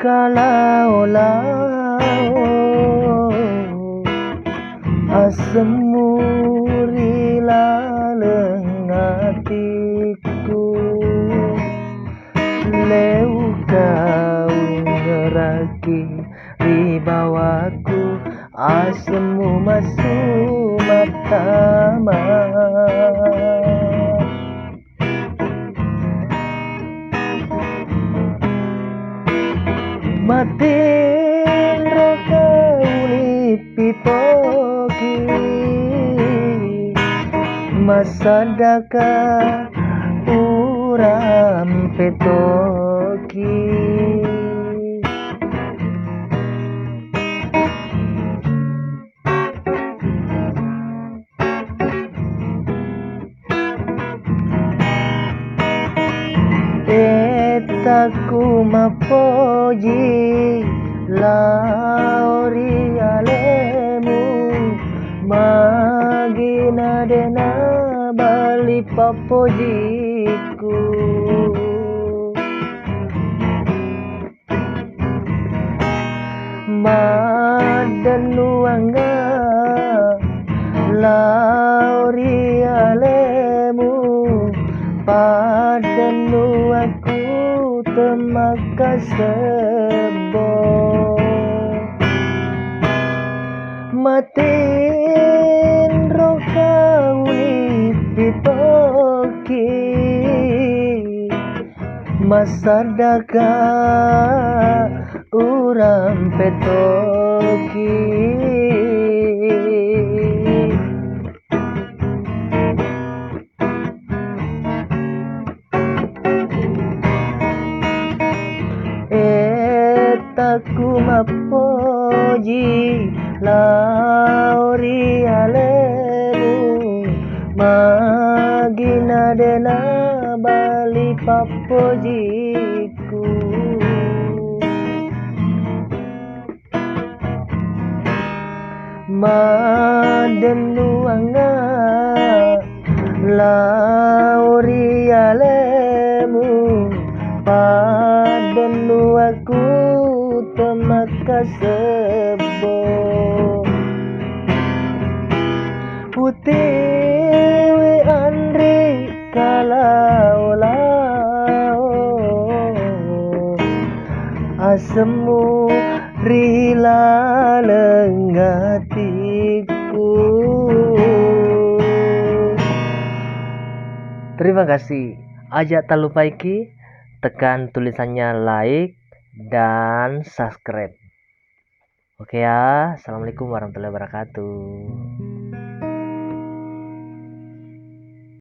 Kalau asemu rilaleng atiku, leu kau ngeraki wibawaku, asemu masuk matama. Matin roka ulipitoki, masadaka uram petoki. Etaku mapoji lauri alemu, magina dena bali papojiku. Madanu angga lauri alemu, padanu aku temaka sebo. Matin roka ulipitoki, masadaka uram petoki. Etaku mapoji lauri alemu, magina dena bali papojiku. Madenu angga lauri alemu, padanu aku temaka sebo. Putih andri kalau asemu rilaleng atiku. Terima kasih. Aja tak lupa iki tekan tulisannya like dan subscribe. Oke ya, assalamualaikum warahmatullahi wabarakatuh.